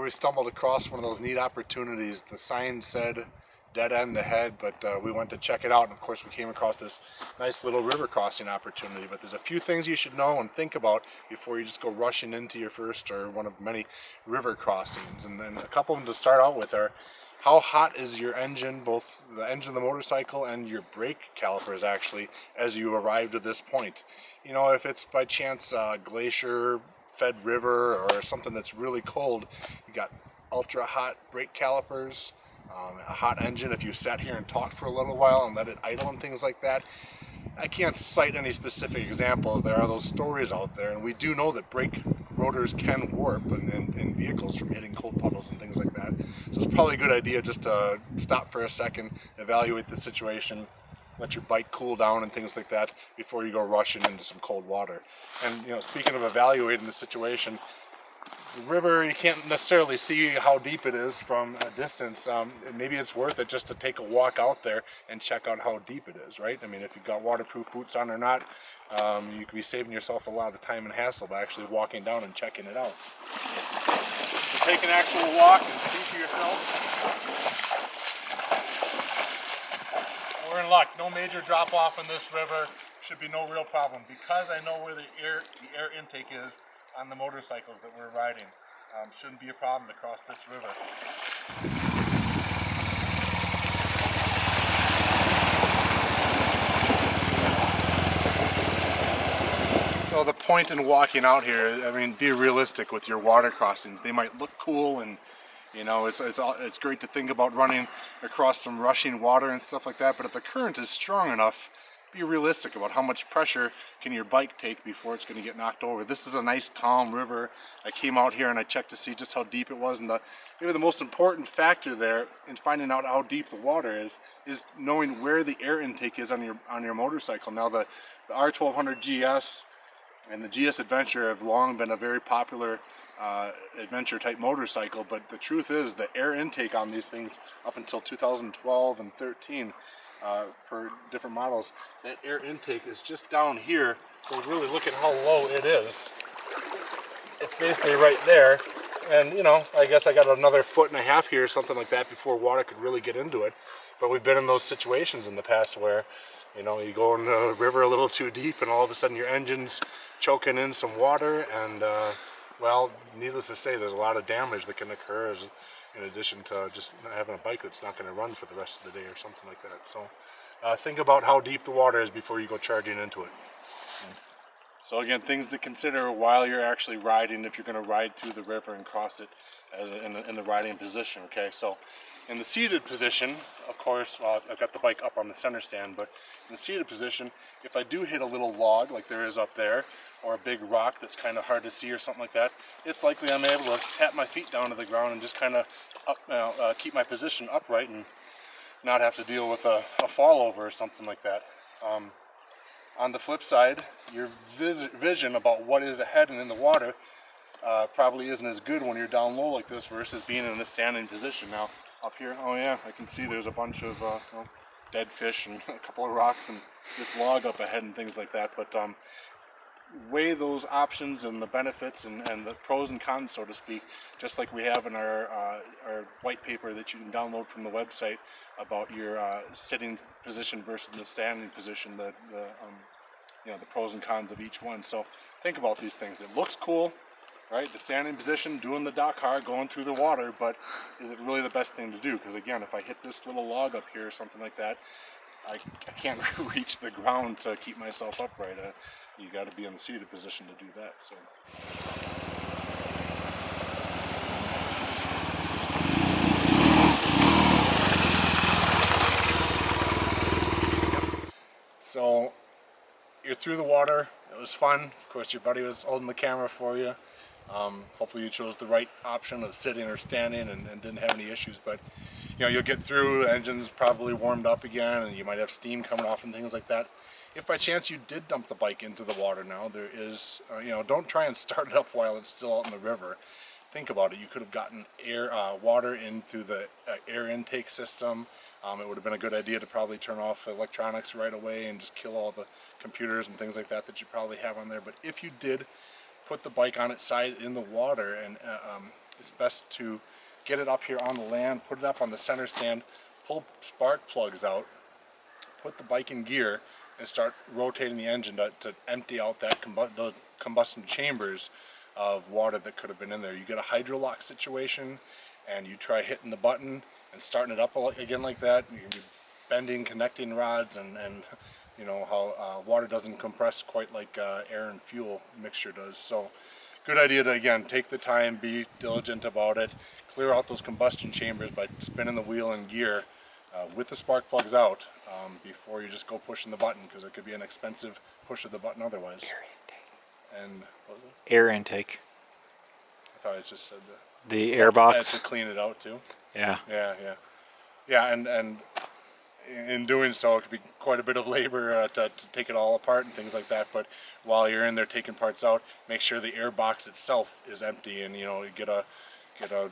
we stumbled across one of those neat opportunities. The sign said dead end ahead, but we went to check it out, and of course we came across this nice little river crossing opportunity. But there's a few things you should know and think about before you just go rushing into your first or one of many river crossings. And a couple of them to start out with are, how hot is your engine, both the engine of the motorcycle and your brake calipers actually, as you arrive to this point? You know, if it's by chance glacier fed river or something that's really cold, you got ultra hot brake calipers, a hot engine. If you sat here and talked for a little while and let it idle and things like that. I can't cite any specific examples. There are those stories out there, and we do know that brake rotors can warp in vehicles from hitting cold puddles and things like that. So it's probably a good idea just to stop for a second, evaluate the situation, let your bike cool down and things like that before you go rushing into some cold water. And you know, speaking of evaluating the situation, the river, you can't necessarily see how deep it is from a distance. Maybe it's worth it just to take a walk out there and check out how deep it is, right? I mean, if you've got waterproof boots on or not, you could be saving yourself a lot of time and hassle by actually walking down and checking it out. So take an actual walk and see for yourself. We're in luck. No major drop off in this river. Should be no real problem because I know where the air intake is on the motorcycles that we're riding. Shouldn't be a problem to cross this river. So the point in walking out here, I mean, be realistic with your water crossings. They might look cool, and you know, it's great to think about running across some rushing water and stuff like that, but if the current is strong enough, be realistic about how much pressure can your bike take before it's going to get knocked over. This is a nice calm river. I came out here and I checked to see just how deep it was, and maybe the most important factor there in finding out how deep the water is knowing where the air intake is on your motorcycle. Now the R1200 GS and the GS Adventure have long been a very popular adventure type motorcycle, but the truth is the air intake on these things up until 2012 and 13 for different models, that air intake is just down here. So really look at how low it is. It's basically right there, and you know, I guess I got another 1.5 feet here, something like that, before water could really get into it. But we've been in those situations in the past where, you know, you go in the river a little too deep and all of a sudden your engine's choking in some water, and well, needless to say, there's a lot of damage that can occur in addition to just having a bike that's not going to run for the rest of the day or something like that. So think about how deep the water is before you go charging into it. So again, things to consider while you're actually riding, if you're going to ride through the river and cross it in the riding position. Okay, so in the seated position, of course, I've got the bike up on the center stand, but in the seated position, if I do hit a little log like there is up there, or a big rock that's kind of hard to see or something like that, it's likely I'm able to tap my feet down to the ground and just kind of keep my position upright and not have to deal with a fall over or something like that. On the flip side, your vision about what is ahead and in the water probably isn't as good when you're down low like this versus being in a standing position. Now up here, oh yeah, I can see there's a bunch of dead fish and a couple of rocks and this log up ahead and things like that, but weigh those options and the benefits and the pros and cons, so to speak, just like we have in our white paper that you can download from the website about your sitting position versus the standing position, you know, the pros and cons of each one. So think about these things. It looks cool, right? The standing position, doing the Dakar, going through the water, but is it really the best thing to do? Because again, if I hit this little log up here or something like that, I can't reach the ground to keep myself upright. You got to be in the seated position to do that. So you're through the water. It was fun. Of course, your buddy was holding the camera for you. Hopefully you chose the right option of sitting or standing and didn't have any issues, but you know, you'll get through, the engine's probably warmed up again, and you might have steam coming off and things like that. If by chance you did dump the bike into the water now, there is, you know, don't try and start it up while it's still out in the river. Think about it. You could have gotten water into the air intake system. It would have been a good idea to probably turn off electronics right away and just kill all the computers and things like that that you probably have on there. But if you did put the bike on its side in the water and it's best to get it up here on the land, put it up on the center stand, pull spark plugs out, put the bike in gear, and start rotating the engine to empty out that the combustion chambers of water that could have been in there. You get a hydrolock situation, and you try hitting the button and starting it up again like that. You can be bending connecting rods, and you know how water doesn't compress quite like air and fuel mixture does. So good idea to, again, take the time, be diligent about it, clear out those combustion chambers by spinning the wheel in gear with the spark plugs out before you just go pushing the button, because it could be an expensive push of the button otherwise. Air intake. And what was it? Air intake. I thought I just said that. The air box. To clean it out too. Yeah. Yeah, and in doing so, it could be quite a bit of labor to take it all apart and things like that. But while you're in there taking parts out, make sure the air box itself is empty, and you know, you get a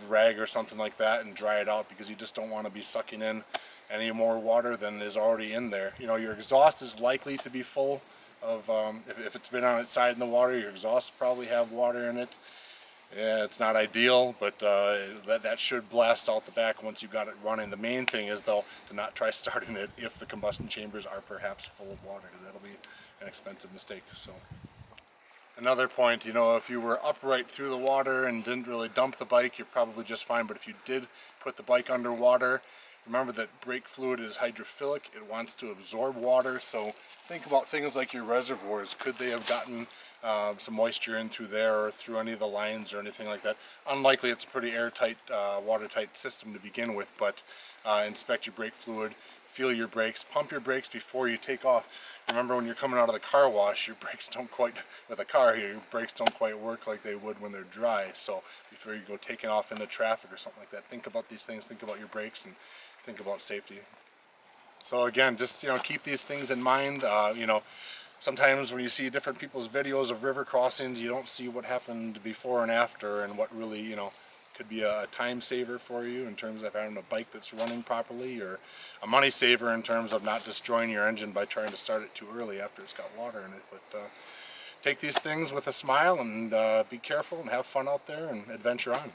rag or something like that and dry it out, because you just don't want to be sucking in any more water than is already in there. You know, your exhaust is likely to be full of if it's been on its side in the water, your exhaust probably have water in it. Yeah, it's not ideal, but that should blast out the back once you got it running. The main thing is, though, to not try starting it if the combustion chambers are perhaps full of water, because that'll be an expensive mistake. So another point, you know, if you were upright through the water and didn't really dump the bike, you're probably just fine. But if you did put the bike underwater, remember that brake fluid is hydrophilic. It wants to absorb water. So think about things like your reservoirs. Could they have gotten some moisture in through there or through any of the lines or anything like that? Unlikely. It's a pretty airtight, watertight system to begin with, but inspect your brake fluid, feel your brakes, pump your brakes before you take off. Remember, when you're coming out of the car wash, your brakes don't quite, with a car here, your brakes don't quite work like they would when they're dry. So before you go taking off into traffic or something like that, think about these things, think about your brakes, and think about safety. So again, just, you know, keep these things in mind. You know, sometimes when you see different people's videos of river crossings, you don't see what happened before and after, and what really, you know, could be a time saver for you in terms of having a bike that's running properly, or a money saver in terms of not destroying your engine by trying to start it too early after it's got water in it. But take these things with a smile, and be careful and have fun out there and adventure on.